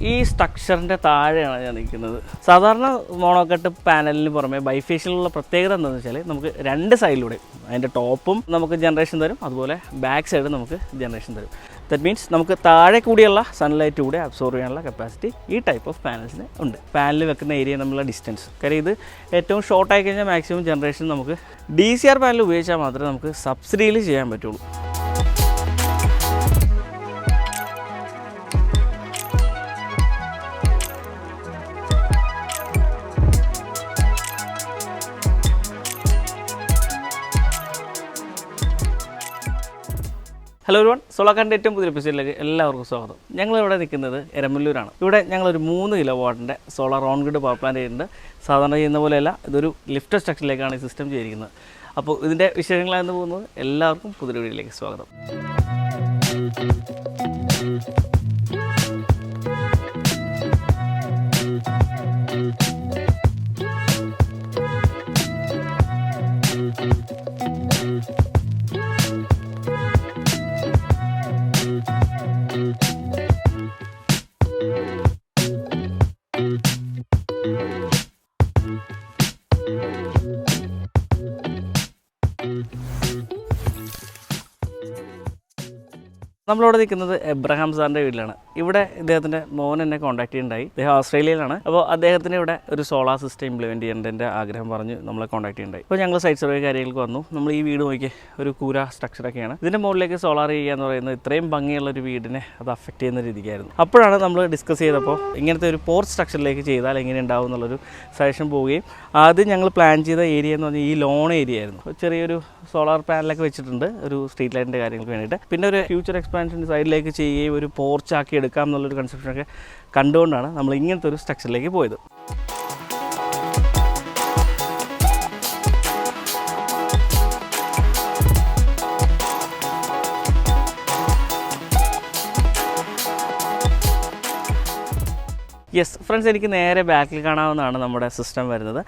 ഈ സ്ട്രക്ചറിൻ്റെ താഴെയാണ് ഞാൻ നിൽക്കുന്നത്. സാധാരണ മോണോക്കട്ട് പാനലിന് പുറമെ ബൈഫേഷ്യലുള്ള പ്രത്യേകത എന്താണെന്ന് വെച്ചാൽ നമുക്ക് രണ്ട് സൈഡിലൂടെ അതിൻ്റെ ടോപ്പും നമുക്ക് ജനറേഷൻ തരും, അതുപോലെ ബാക്ക് സൈഡും നമുക്ക് ജനറേഷൻ തരും. ദറ്റ് മീൻസ് നമുക്ക് താഴെ കൂടിയുള്ള സൺലൈറ്റ് കൂടെ അബ്സോർവ് ചെയ്യാനുള്ള കപ്പാസിറ്റി ഈ ടൈപ്പ് ഓഫ് പാനൽസിന് ഉണ്ട്. പാനൽ വെക്കുന്ന ഏരിയ നമ്മളുടെ ഡിസ്റ്റൻസ്, കാര്യം ഇത് ഏറ്റവും ഷോർട്ട് ആയി കഴിഞ്ഞാൽ മാക്സിമം ജനറേഷൻ നമുക്ക് DCR പാനൽ ഉപയോഗിച്ചാൽ മാത്രമേ നമുക്ക് സബ്സിഡിയിൽ ചെയ്യാൻ പറ്റുള്ളൂ. ഹലോ എവരിവൺ, സോളാറിൻ്റെ ഏറ്റവും പുതിയ എപ്പിസോഡിലേക്ക് എല്ലാവർക്കും സ്വാഗതം. ഞങ്ങളിവിടെ നിൽക്കുന്നത് എരമല്ലൂരാണ്. ഇവിടെ ഞങ്ങളൊരു 3 കിലോവാട്ടിൻ്റെ solar on grid power plant ചെയ്യുന്നുണ്ട്. സാധാരണ ചെയ്യുന്ന പോലെയല്ല, ഇതൊരു ലിഫ്റ്റ് സ്ട്രക്ചറിലേക്കാണ് ഈ സിസ്റ്റം ചെയ്തിരിക്കുന്നത്. അപ്പോൾ ഇതിൻ്റെ വിശേഷങ്ങളായിരുന്നു പോകുന്നത്. എല്ലാവർക്കും പുതിയ വീഡിയോയിലേക്ക് സ്വാഗതം. നമ്മളിവിടെ നിൽക്കുന്നത് എബ്രഹാം സാറിൻ്റെ വീട്ടിലാണ്. ഇവിടെ ഇദ്ദേഹത്തിൻ്റെ മോൻ എന്നെ കോൺടാക്ട് ചെയ്യുന്നുണ്ടായി. അദ്ദേഹം ഓസ്ട്രേലിയയിലാണ്. അപ്പോൾ അദ്ദേഹത്തിന് ഇവിടെ ഒരു സോളാർ സിസ്റ്റം ഇംപ്ലിമെൻറ്റ് ചെയ്യേണ്ടതിൻ്റെ ആഗ്രഹം പറഞ്ഞ് നമ്മളെ കോൺടാക്ട് ചെയ്യുന്നുണ്ടായി. അപ്പോൾ ഞങ്ങൾ സൈറ്റ് സർവേ കാര്യങ്ങൾക്ക് വന്നു. നമ്മൾ ഈ വീട് നോക്കി ഒരു കൂര സ്ട്രക്ചറൊക്കെയാണ്. ഇതിൻ്റെ മുകളിലേക്ക് സോളാർ ചെയ്യുക എന്ന് പറയുന്നത് ഇത്രയും ഭംഗിയുള്ളൊരു വീടിനെ അത് അഫക്റ്റ് ചെയ്യുന്ന രീതിക്കായിരുന്നു. അപ്പോഴാണ് നമ്മൾ ഡിസ്കസ് ചെയ്തപ്പോൾ ഇങ്ങനത്തെ ഒരു പോർച്ച് സ്ട്രക്ചറിലേക്ക് ചെയ്താൽ എങ്ങനെ ഉണ്ടാവും എന്നുള്ളൊരു സജഷൻ പോവുകയും ആദ്യം ഞങ്ങൾ പ്ലാൻ ചെയ്ത ഏരിയ എന്ന് പറഞ്ഞാൽ ഈ ലോൺ ഏരിയ ആയിരുന്നു. ചെറിയൊരു സോളാർ പാനലൊക്കെ വെച്ചിട്ടുണ്ട് ഒരു സ്ട്രീറ്റ് ലൈറ്റിൻ്റെ കാര്യങ്ങൾക്ക് വേണ്ടിയിട്ട്. പിന്നെ ഒരു ഫ്യൂച്ചർ എക്സ്പാൻഷൻ സൈഡിലേക്ക് ചെയ്യുകയും ഒരു പോർച്ചാക്കി എടുക്കാം എന്നുള്ളൊരു കൺസെപ്ഷനൊക്കെ കണ്ടുകൊണ്ടാണ് നമ്മൾ ഇങ്ങനത്തെ ഒരു സ്ട്രക്ചറിലേക്ക് പോയത്. യെസ് ഫ്രണ്ട്സ്, എനിക്ക് നേരെ ബാക്കിൽ കാണാവുന്നതാണ് നമ്മുടെ സിസ്റ്റം വരുന്നത്.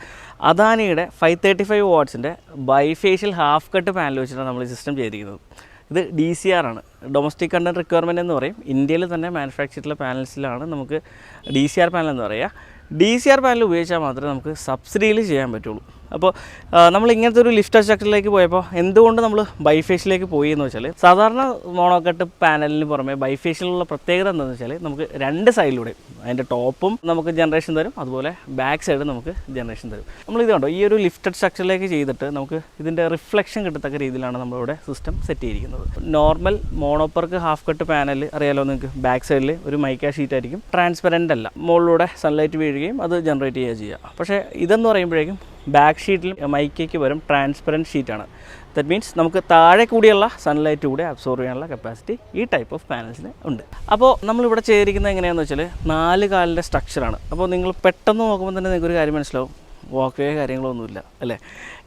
അദാനിയുടെ 535 വാട്ട്സിൻ്റെ ബൈഫേഷ്യൽ ഹാഫ് കട്ട് പാനൽ വെച്ചിട്ടാണ് നമ്മൾ ഈ സിസ്റ്റം ചെയ്തിരിക്കുന്നത്. ഇത് DCR ആണ്, ഡൊമസ്റ്റിക് കണ്ടൻറ്റ് റിക്വയർമെൻറ്റ് എന്ന് പറയും. ഇന്ത്യയിൽ തന്നെ മാനുഫാക്ചർ ചെയ്തിട്ടുള്ള പാനൽസിലാണ് നമുക്ക് DCR പാനൽ എന്ന് പറയുക. DCR പാനൽ ഉപയോഗിച്ചാൽ മാത്രമേ നമുക്ക് സബ്സിഡിയിൽ ചെയ്യാൻ പറ്റുള്ളൂ. അപ്പോൾ നമ്മൾ ഇങ്ങനത്തെ ഒരു ലിഫ്റ്റ് സ്ട്രക്ചറിലേക്ക് പോയപ്പോൾ എന്തുകൊണ്ട് നമ്മൾ ബൈഫേഷ്യലിലേക്ക് പോയി എന്ന് വെച്ചാൽ, സാധാരണ മോണോക്കട്ട് പാനലിന് പുറമെ ബൈഫേഷ്യലുള്ള പ്രത്യേകത എന്താണെന്ന് വെച്ചാൽ നമുക്ക് രണ്ട് സൈഡിലൂടെ അതിൻ്റെ ടോപ്പും നമുക്ക് ജനറേഷൻ തരും, അതുപോലെ ബാക്ക് സൈഡും നമുക്ക് ജനറേഷൻ തരും. നമ്മളിത് കണ്ടോ, ഈ ഒരു ലിഫ്റ്റഡ് സ്ട്രക്ചറിലേക്ക് ചെയ്തിട്ട് നമുക്ക് ഇതിൻ്റെ റിഫ്ലക്ഷൻ കിട്ടത്തക്ക രീതിയിലാണ് നമ്മളിവിടെ സിസ്റ്റം സെറ്റ് ചെയ്തിരിക്കുന്നത്. Normal mono PERC half cut panel അറിയാലോ നിങ്ങൾക്ക്, ബാക്ക് സൈഡിൽ ഒരു മൈക്ക ഷീറ്റ് ആയിരിക്കും, ട്രാൻസ്പെറൻ്റ് അല്ല, മുകളിലൂടെ സൺലൈറ്റ് വീഴുകയും അത് ജനറേറ്റ് ചെയ്യുക. പക്ഷേ ഇതെന്ന് പറയുമ്പോഴേക്കും ബാക്ക് ഷീറ്റിൽ മൈക്കയ്ക്ക് വരും ട്രാൻസ്പെറൻറ്റ് ഷീറ്റാണ്. ദറ്റ് മീൻസ് നമുക്ക് താഴെ കൂടിയുള്ള സൺലൈറ്റ് കൂടെ അബ്സോർവ് ചെയ്യാനുള്ള കപ്പാസിറ്റി ഈ ടൈപ്പ് ഓഫ് പാനൽസിന് ഉണ്ട്. അപ്പോൾ നമ്മളിവിടെ ചെയ്തിരിക്കുന്നത് എങ്ങനെയാണെന്ന് വെച്ചാൽ 4 കാലിൻ്റെ സ്ട്രക്ചറാണ്. അപ്പോൾ നിങ്ങൾ പെട്ടെന്ന് നോക്കുമ്പോൾ തന്നെ നിങ്ങൾക്കൊരു കാര്യം മനസ്സിലാവും, വാക്ക് വേ കാര്യങ്ങളൊന്നുമില്ല അല്ലേ.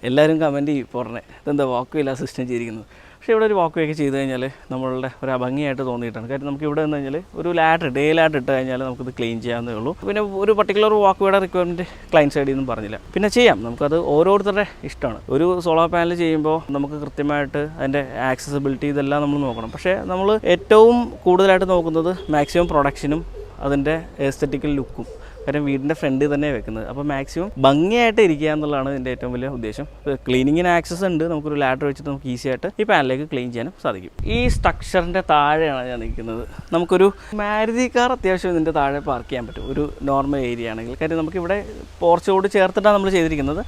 എല്ലാവരും കമൻറ്റ് ചെയ്യും പറഞ്ഞേ ഇതെന്താ വാക്ക് വേ ഇല്ല സിസ്റ്റം ചെയ്തിരിക്കുന്നത്. പക്ഷേ ഇവിടെ ഒരു വാക്ക് വേ ഒക്കെ ചെയ്ത് കഴിഞ്ഞാൽ നമ്മളുടെ ഒരു ഭംഗിയായിട്ട് തോന്നിയിട്ടാണ്. കാര്യം നമുക്ക് ഇവിടെ നിന്ന് കഴിഞ്ഞാൽ ഒരു ലാഡർ ഇട്ട് കഴിഞ്ഞാൽ നമുക്കിത് ക്ലീൻ ചെയ്യാവുന്നേ ഉള്ളൂ. പിന്നെ ഒരു പർട്ടിക്കുലർ വാക്ക് വേയുടെ റിക്വയർമെൻറ്റ് ക്ലയൻറ്റ് സൈഡിൽ നിന്നും പറഞ്ഞില്ല. പിന്നെ ചെയ്യാം, നമുക്കത് ഓരോരുത്തരുടെ ഇഷ്ടമാണ്. ഒരു സോളാർ പാനൽ ചെയ്യുമ്പോൾ നമുക്ക് കൃത്യമായിട്ട് അതിൻ്റെ ആക്സസിബിലിറ്റി ഇതെല്ലാം നമ്മൾ നോക്കണം. പക്ഷേ നമ്മൾ ഏറ്റവും കൂടുതലായിട്ട് നോക്കുന്നത് മാക്സിമം പ്രൊഡക്ഷനും അതിൻ്റെ എസ്തെറ്റിക്കൽ ലുക്കും. കാര്യം വീടിൻ്റെ ഫ്രണ്ട് തന്നെ വെക്കുന്നത്. അപ്പോൾ മാക്സിമം ഭംഗിയായിട്ട് ഇരിക്കുക എന്നുള്ളതാണ് ഇതിൻ്റെ ഏറ്റവും വലിയ ഉദ്ദേശം. ക്ലീനിങ്ങിന് ആക്സസ് ഉണ്ട്, നമുക്കൊരു ലാഡർ വെച്ചിട്ട് നമുക്ക് ഈസി ആയിട്ട് ഈ പാനലിലേക്ക് ക്ലീൻ ചെയ്യാനും സാധിക്കും. ഈ സ്ട്രക്ചറിൻ്റെ താഴെയാണ് ഞാൻ നിൽക്കുന്നത്. നമുക്കൊരു മാരുതി കാർ അത്യാവശ്യം ഇതിൻ്റെ താഴെ പാർക്ക് ചെയ്യാൻ പറ്റും, ഒരു നോർമൽ ഏരിയ ആണെങ്കിൽ. കാര്യം നമുക്കിവിടെ പോർച്ചോട് ചേർത്തിട്ടാണ് നമ്മൾ ചെയ്തിരിക്കുന്നത്.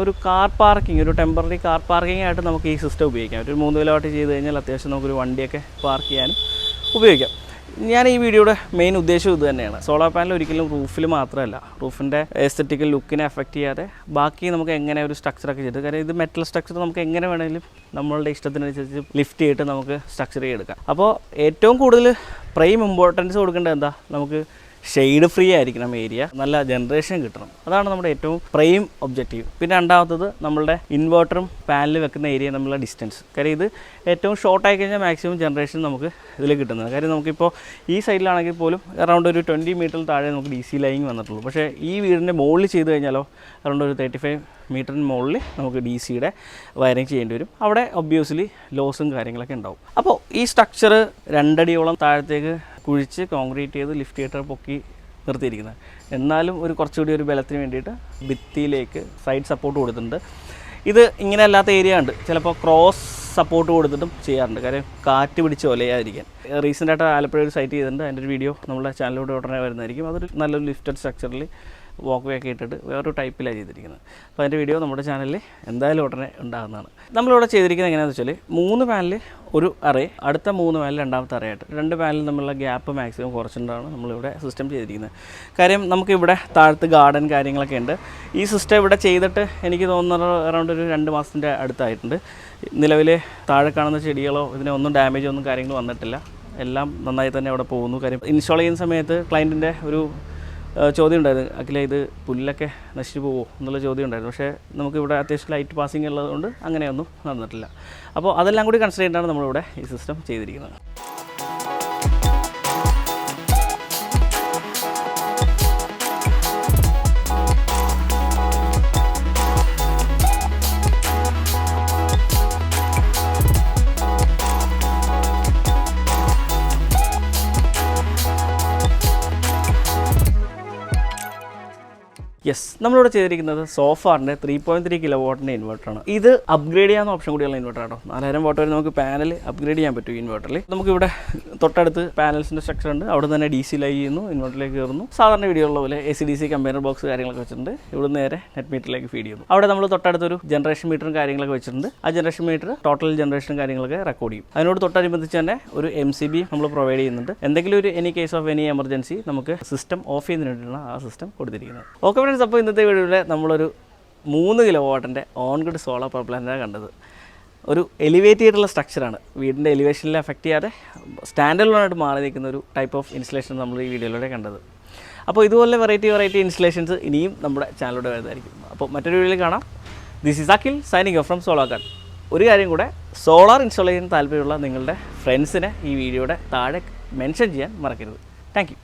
ഒരു കാർ പാർക്കിംഗ്, ഒരു ടെമ്പററി കാർ പാർക്കിംഗ് ആയിട്ട് നമുക്ക് ഈ സിസ്റ്റം ഉപയോഗിക്കാം. ഒരു 3 കിലോവാട്ട് ചെയ്ത് കഴിഞ്ഞാൽ അത്യാവശ്യം നമുക്കൊരു വണ്ടിയൊക്കെ പാർക്ക് ചെയ്യാനും ഉപയോഗിക്കാം. ഞാൻ ഈ വീഡിയോയുടെ മെയിൻ ഉദ്ദേശം ഇത് തന്നെയാണ്. സോളാർ പാനൽ ഒരിക്കലും റൂഫിൽ മാത്രമല്ല, റൂഫിൻ്റെ എസ്തെറ്റിക്കൽ ലുക്കിനെ എഫക്റ്റ് ചെയ്യാതെ ബാക്കി നമുക്ക് എങ്ങനെ ഒരു സ്ട്രക്ചറൊക്കെ ചെയ്ത്, കാര്യം ഇത് മെറ്റൽ സ്ട്രക്ചർ നമുക്ക് എങ്ങനെ വേണമെങ്കിലും നമ്മളുടെ ഇഷ്ടത്തിനനുസരിച്ച് ലിഫ്റ്റ് ചെയ്തിട്ട് നമുക്ക് സ്ട്രക്ചർ ചെയ്തെടുക്കാം. അപ്പോൾ ഏറ്റവും കൂടുതൽ പ്രൈം ഇമ്പോർട്ടൻസ് കൊടുക്കേണ്ടത് എന്താ, നമുക്ക് ഷെയ്ഡ് ഫ്രീ ആയിരിക്കണം ഏരിയ, നല്ല ജനറേഷൻ കിട്ടണം. അതാണ് നമ്മുടെ ഏറ്റവും പ്രൈം ഒബ്ജക്റ്റീവ്. പിന്നെ രണ്ടാമത്തത് നമ്മളുടെ ഇൻവേർട്ടറും പാനൽ വെക്കുന്ന ഏരിയ നമ്മളുടെ ഡിസ്റ്റൻസ്. കാര്യം ഇത് ഏറ്റവും ഷോർട്ട് ആയി കഴിഞ്ഞാൽ മാക്സിമം ജനറേഷൻ നമുക്ക് ഇതിൽ കിട്ടുന്നത്. കാര്യം നമുക്കിപ്പോൾ ഈ സൈഡിലാണെങ്കിൽ പോലും അറൗണ്ട് ഒരു 20 മീറ്ററിൽ താഴെ നമുക്ക് DC ലൈൻ വന്നിട്ടുള്ളൂ. പക്ഷേ ഈ വീടിൻ്റെ മുകളിൽ ചെയ്ത് കഴിഞ്ഞാലോ അറൗണ്ട് ഒരു 35 മീറ്ററിന് മുകളിൽ നമുക്ക് DCയുടെ വയറിങ് ചെയ്യേണ്ടി വരും. അവിടെ ഒബ്വിയസ്ലി ലോസും കാര്യങ്ങളൊക്കെ ഉണ്ടാവും. അപ്പോൾ ഈ സ്ട്രക്ചർ 2 അടിയോളം താഴത്തേക്ക് കുഴിച്ച് കോൺക്രീറ്റ് ചെയ്ത് ലിഫ്റ്റ് ചെയ്തിട്ട് പൊക്കി നിർത്തിയിരിക്കുന്നത്. എന്നാലും കുറച്ചുകൂടി ഒരു ബലത്തിന് വേണ്ടിയിട്ട് ഭിത്തിയിലേക്ക് സൈഡ് സപ്പോർട്ട് കൊടുത്തിട്ടുണ്ട്. ഇത് ഇങ്ങനെ അല്ലാത്ത ഏരിയ ഉണ്ട്, ചിലപ്പോൾ ക്രോസ് സപ്പോർട്ട് കൊടുത്തിട്ടും ചെയ്യാറുണ്ട്, കാര്യം കാറ്റ് പിടിച്ച് ഒലയാതിരിക്കാൻ. റീസെൻ്റായിട്ട് ആലപ്പുഴ ഒരു സൈറ്റ് ചെയ്തിട്ടുണ്ട്, അതിൻ്റെ ഒരു വീഡിയോ നമ്മുടെ ചാനലിലൂടെ ഉടനെ വരുന്നതായിരിക്കും. അതൊരു നല്ലൊരു ലിഫ്റ്റഡ് സ്ട്രക്ചറിൽ വാക്ക് വേ ഒക്കെ ഇട്ടിട്ട് വേറൊരു ടൈപ്പിലാണ് ചെയ്തിരിക്കുന്നത്. അപ്പോൾ അതിൻ്റെ വീഡിയോ നമ്മുടെ ചാനലിൽ എന്തായാലും ഉടനെ ഉണ്ടാകുന്നതാണ്. നമ്മളിവിടെ ചെയ്തിരിക്കുന്നത് എങ്ങനെയാണെന്ന് വെച്ചാൽ 3 പാനൽ ഒരു അറേ, അടുത്ത 3 പാനൽ രണ്ടാമത്തെ അറയായിട്ട് 2 പാനൽ തമ്മിലുള്ള ഗ്യാപ്പ് മാക്സിമം കുറച്ചിട്ടാണ് നമ്മളിവിടെ സിസ്റ്റം ചെയ്തിരിക്കുന്നത്. കാര്യം നമുക്കിവിടെ താഴത്ത് ഗാർഡൻ കാര്യങ്ങളൊക്കെ ഉണ്ട്. ഈ സിസ്റ്റം ഇവിടെ ചെയ്തിട്ട് എനിക്ക് തോന്നുന്നത് അറൗണ്ട് ഒരു 2 മാസത്തിൻ്റെ അടുത്തായിട്ടുണ്ട്. നിലവിൽ താഴെ കാണുന്ന ചെടികളോ ഇതിനൊന്നും ഡാമേജോ ഒന്നും കാര്യങ്ങൾ വന്നിട്ടില്ല, എല്ലാം നന്നായി തന്നെ അവിടെ പോകുന്നു. കാര്യം ഇൻസ്റ്റാൾ ചെയ്യുന്ന സമയത്ത് ക്ലയൻറ്റിൻ്റെ ഒരു ചോദ്യം ഉണ്ടായിരുന്നു, അഖില ഇത് പുല്ലൊക്കെ നശിച്ചു പോകുമോ എന്നുള്ള ചോദ്യം ഉണ്ടായിരുന്നു. പക്ഷേ നമുക്കിവിടെ അത്യാവശ്യം ലൈറ്റ് പാസിംഗ് ഉള്ളതുകൊണ്ട് അങ്ങനെയൊന്നും നടന്നിട്ടില്ല. അപ്പോൾ അതെല്ലാം കൂടി കൺസിഡർ ചെയ്തിട്ടാണ് നമ്മളിവിടെ ഈ സിസ്റ്റം ചെയ്തിരിക്കുന്നത്. യെസ്, നമ്മളിവിടെ ചെയ്തിരിക്കുന്നത് സോഫാറിൻ്റെ 3.3 kW ഇൻവെർട്ടറാണ്. ഇത് അപ്ഗ്രേഡ് ചെയ്യാവുന്ന ഓപ്ഷൻ കൂടിയുള്ള ഇൻവെർട്ടറാണ്. 4000 വാട്ട് വരെ നമുക്ക് പാനൽ അപ്ഗ്രേഡ് ചെയ്യാൻ പറ്റും ഈ ഇൻവെർട്ടറിൽ. നമുക്കിവിടെ തൊട്ടടുത്ത് പാനൽസിൻ്റെ സ്ട്രക്ചർ ഉണ്ട്, അവിടെ തന്നെ DC ലൈ ചെയ്യുന്നു, ഇൻവെർട്ടറിലേക്ക് കയറുന്നു. സാധാരണ വീഡിയോ ഉള്ള പോലെ AC/DC കമ്പൈനർ ബോക്സ് കാര്യങ്ങളൊക്കെ വെച്ചിട്ടുണ്ട്. ഇവിടെ നേരെ നെറ്റ് മീറ്ററിലേക്ക് ഫീഡ് ചെയ്യുന്നു. അവിടെ നമ്മൾ തൊട്ടടുത്തൊരു ജനറേഷൻ മീറ്ററും കാര്യങ്ങളൊക്കെ വെച്ചിട്ടുണ്ട്. ആ ജനറേഷൻ മീറ്റർ ടോട്ടൽ ജനറേഷനും കാര്യങ്ങളൊക്കെ റെക്കോർഡ് ചെയ്യും. അതിനോട് തൊട്ടനുബന്ധിച്ച് തന്നെ ഒരു MCB നമ്മൾ പ്രൊവൈഡ് ചെയ്യുന്നുണ്ട്. എന്തെങ്കിലും ഒരു any case of any emergency നമുക്ക് സിസ്റ്റം ഓഫ് ചെയ്യുന്നതിന് വേണ്ടിയിട്ടാണ് ആ സിസ്റ്റം കൊടുത്തിരിക്കുന്നത്. ഓക്കെ ഫ്രണ്ട്സ്, അപ്പോൾ ഇന്നത്തെ വീഡിയോയിൽ നമ്മളൊരു 3 kW on grid solar power പ്ലാന്റാണ് കണ്ടത്. ഒരു എലിവേറ്റ് ചെയ്തിട്ടുള്ള സ്ട്രക്ചറാണ്, വീടിൻ്റെ എലിവേഷനിൽ എഫക്റ്റ് ചെയ്യാതെ സ്റ്റാൻഡ് അലോണായിട്ട് മാറി നിൽക്കുന്ന ഒരു ടൈപ്പ് ഓഫ് ഇൻസ്റ്റലേഷൻ നമ്മൾ ഈ വീഡിയോയിലൂടെ കണ്ടത്. അപ്പോൾ ഇതുപോലെ വെറൈറ്റി ഇൻസ്റ്റലേഷൻസ് ഇനിയും നമ്മുടെ ചാനലിലൂടെ വരുന്നതായിരിക്കും. അപ്പോൾ മറ്റൊരു വീഡിയോയിൽ കാണാം. This is Akhil signing off from solar. ഒരു കാര്യം കൂടെ, സോളാർ ഇൻസ്റ്റാൾ ചെയ്യാൻ താല്പര്യമുള്ള നിങ്ങളുടെ ഫ്രണ്ട്സിനെ ഈ വീഡിയോയുടെ താഴെ മെൻഷൻ ചെയ്യാൻ മറക്കരുത്. Thank you.